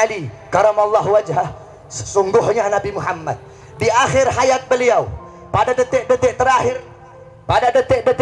Ali karamallahu wajhah, sesungguhnya Nabi Muhammad di akhir hayat beliau, pada detik-detik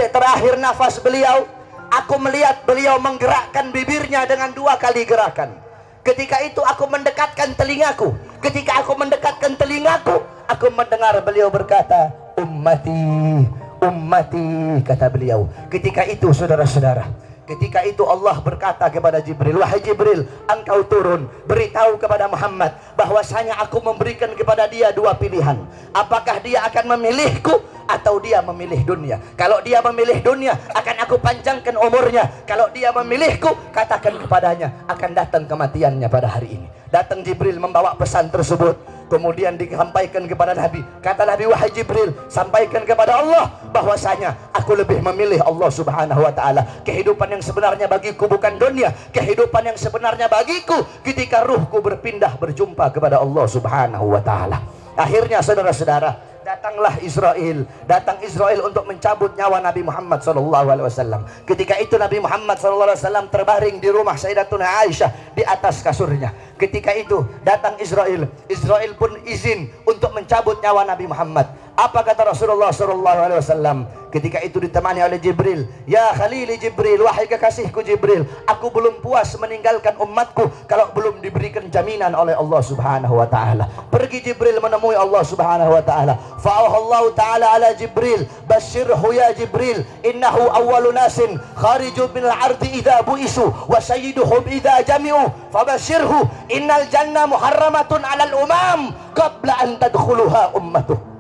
terakhir nafas beliau, aku melihat beliau menggerakkan bibirnya dengan 2 kali gerakan. Ketika itu aku mendekatkan telingaku. Ketika aku mendekatkan telingaku, aku mendengar beliau berkata, ummati, ummati, kata beliau. Ketika itu saudara-saudara, ketika itu Allah berkata kepada Jibril, wahai Jibril, engkau turun, beritahu kepada Muhammad bahwasanya aku memberikan kepada dia 2 pilihan. Apakah dia akan memilihku atau dia memilih dunia? Kalau dia memilih dunia, akan aku panjangkan umurnya. Kalau dia memilihku, katakan kepadanya akan datang kematiannya pada hari ini. Datang Jibril membawa pesan tersebut, kemudian disampaikan kepada Nabi. Kata Nabi, wahai Jibril, sampaikan kepada Allah bahwasanya aku lebih memilih Allah subhanahu wa ta'ala. Kehidupan yang sebenarnya bagiku bukan dunia. Kehidupan yang sebenarnya bagiku ketika ruhku berpindah berjumpa kepada Allah subhanahu wa ta'ala. Akhirnya saudara-saudara, datanglah Israel. Datang Israel untuk mencabut nyawa Nabi Muhammad SAW. Ketika itu Nabi Muhammad SAW terbaring di rumah Sayyidatuna Aisyah di atas kasurnya. Ketika itu datang Israel. Israel pun izin untuk mencabut nyawa Nabi Muhammad. Apa kata Rasulullah SAW? Ketika itu ditemani oleh Jibril. Ya Khalili Jibril, wahai kekasihku Jibril, aku belum puas meninggalkan umatku kalau belum diberikan jaminan oleh Allah subhanahu wa ta'ala. Pergi Jibril menemui Allah subhanahu wa ta'ala. Fa'ahallahu ta'ala ala Jibril, basyirhu ya Jibril, innahu awwalu nasin khariju minal ardi idha bu'isu wa sayyiduhum idha jami'u, fabasyirhu innal jannah muharramatun alal umam qabla an tadkhuluha ummatuh.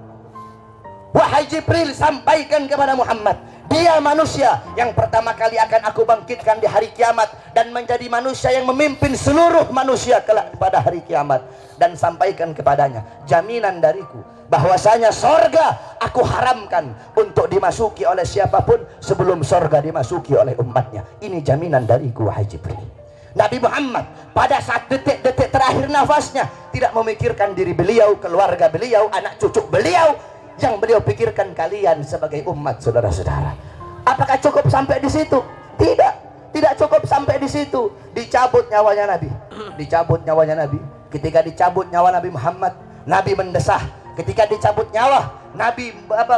Wahai Jibril, sampaikan kepada Muhammad, dia manusia yang pertama kali akan aku bangkitkan di hari kiamat dan menjadi manusia yang memimpin seluruh manusia kelak pada hari kiamat. Dan sampaikan kepadanya jaminan dariku bahwasanya sorga aku haramkan untuk dimasuki oleh siapapun sebelum sorga dimasuki oleh umatnya. Ini jaminan dariku wahai Jibril. Nabi Muhammad pada saat detik-detik terakhir nafasnya tidak memikirkan diri beliau, keluarga beliau, anak cucu beliau. Yang beliau pikirkan kalian sebagai umat, saudara-saudara. Apakah cukup sampai di situ? Tidak, tidak cukup sampai di situ. Dicabut nyawanya Nabi. Dicabut nyawanya Nabi. Ketika dicabut nyawa Nabi Muhammad, Nabi mendesah. Ketika dicabut nyawa, Nabi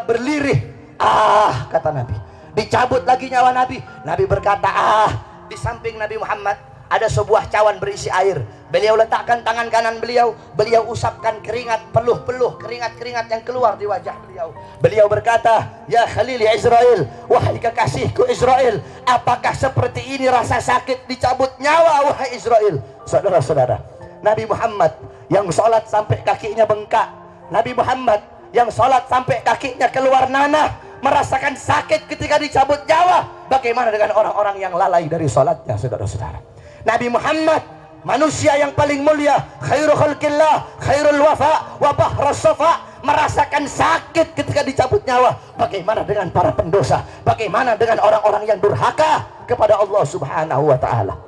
berlirih. Ah, kata Nabi. Dicabut lagi nyawa Nabi. Nabi berkata, ah. Di samping Nabi Muhammad ada sebuah cawan berisi air. Beliau letakkan tangan kanan beliau, beliau usapkan keringat, peluh-peluh keringat-keringat yang keluar di wajah beliau. Beliau berkata, ya Khalil ya Israel, wahai kekasihku Israel, apakah seperti ini rasa sakit dicabut nyawa wahai Israel? Saudara-saudara, Nabi Muhammad yang sholat sampai kakinya bengkak, Nabi Muhammad yang sholat sampai kakinya keluar nanah, merasakan sakit ketika dicabut nyawa. Bagaimana dengan orang-orang yang lalai dari sholatnya, saudara-saudara? Nabi Muhammad, manusia yang paling mulia, khairul khalqillah, khairul wafa wa bahrus safa, merasakan sakit ketika dicabut nyawa. Bagaimana dengan para pendosa? Bagaimana dengan orang-orang yang durhaka kepada Allah subhanahu wa ta'ala?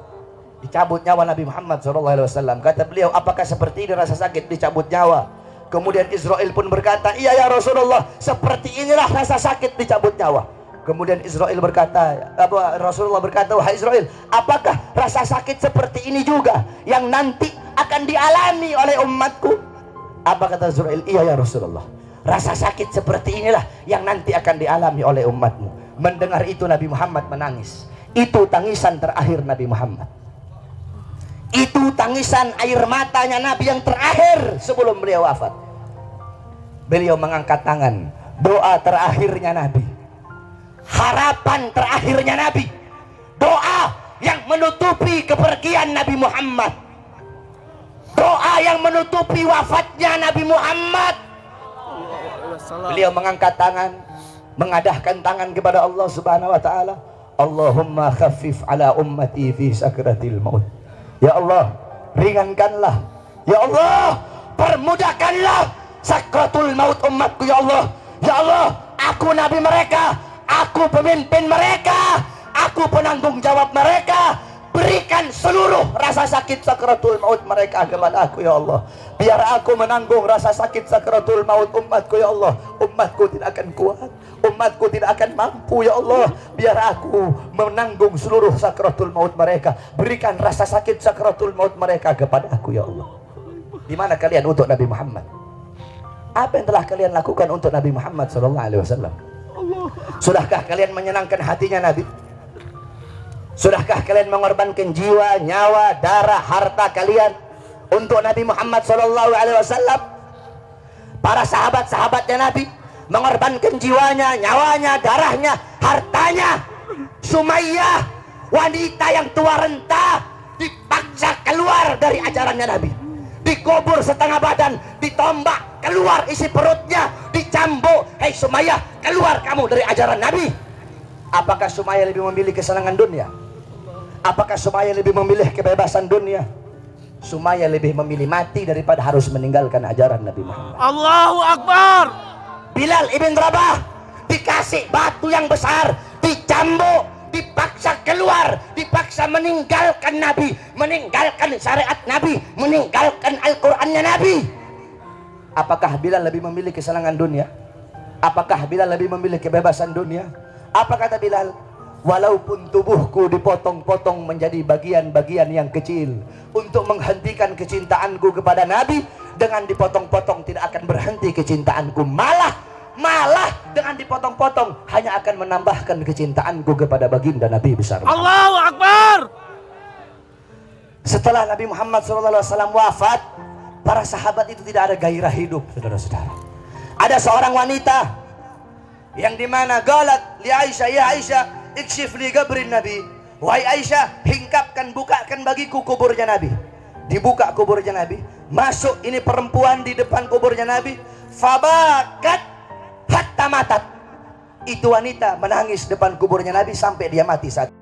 Dicabut nyawa Nabi Muhammad SAW. Kata beliau, apakah seperti ini rasa sakit dicabut nyawa? Kemudian Israel pun berkata, iya ya Rasulullah, seperti inilah rasa sakit dicabut nyawa. Kemudian Israel berkata, Rasulullah berkata, wahai Israel, apakah rasa sakit seperti ini juga yang nanti akan dialami oleh umatku? Apa kata Israel? Iya ya Rasulullah, rasa sakit seperti inilah yang nanti akan dialami oleh umatmu. Mendengar itu Nabi Muhammad menangis. Itu tangisan terakhir Nabi Muhammad. Itu tangisan air matanya Nabi yang terakhir sebelum beliau wafat. Beliau mengangkat tangan, doa terakhirnya Nabi, harapan terakhirnya Nabi, doa yang menutupi kepergian Nabi Muhammad, doa yang menutupi wafatnya Nabi Muhammad. Beliau mengangkat tangan, mengadahkan tangan kepada Allah subhanahu wa ta'ala. Allahumma khaffif ala ummati fi sakratil maut. Ya Allah, ringankanlah. Ya Allah, permudahkanlah sakratul maut umatku. Ya Allah, ya Allah, aku nabi mereka, aku pemimpin mereka, aku penanggung jawab mereka. Berikan seluruh rasa sakit sakratul maut mereka kepada aku ya Allah. Biar aku menanggung rasa sakit sakratul maut umatku ya Allah. Umatku tidak akan kuat, umatku tidak akan mampu ya Allah. Biar aku menanggung seluruh sakratul maut mereka. Berikan rasa sakit sakratul maut mereka kepada aku ya Allah. Di mana kalian untuk Nabi Muhammad? Apa yang telah kalian lakukan untuk Nabi Muhammad SAW? Sudahkah kalian menyenangkan hatinya Nabi? Sudahkah kalian mengorbankan jiwa, nyawa, darah, harta kalian untuk Nabi Muhammad SAW? Para sahabat-sahabatnya Nabi mengorbankan jiwanya, nyawanya, darahnya, hartanya. Sumayyah, wanita yang tua renta, dipaksa keluar dari ajarannya Nabi, dikubur setengah badan, ditombak, keluar isi perutnya, dicambuk. Hei Sumayyah, keluar kamu dari ajaran Nabi. Apakah Sumayyah lebih memilih kesenangan dunia? Apakah Sumayyah lebih memilih kebebasan dunia? Sumayyah lebih memilih mati daripada harus meninggalkan ajaran Nabi Muhammad. Allahu Akbar. Bilal ibn Rabah dikasih batu yang besar, dicambuk, dipaksa keluar, dipaksa meninggalkan Nabi, meninggalkan syariat Nabi, meninggalkan Al-Qur'annya Nabi. Apakah Bilal lebih memilih kesenangan dunia? Apakah Bilal lebih memilih kebebasan dunia? Apa kata Bilal? Walaupun tubuhku dipotong-potong menjadi bagian-bagian yang kecil untuk menghentikan kecintaanku kepada Nabi, dengan dipotong-potong tidak akan berhenti kecintaanku, malah dengan dipotong-potong hanya akan menambahkan kecintaanku kepada baginda Nabi besar. Allahu Akbar. Setelah Nabi Muhammad SAW wafat, para sahabat itu tidak ada gairah hidup, saudara-saudara. Ada seorang wanita yang dimana galat li Aisyah, ya Aisyah, ikshif li gabrin Nabi. Wahai Aisyah, hingkapkan, bukakan bagiku kuburnya Nabi. Dibuka kuburnya Nabi, masuk ini perempuan di depan kuburnya Nabi. Fabakat hatta matat. Itu wanita menangis depan kuburnya Nabi sampai dia mati saat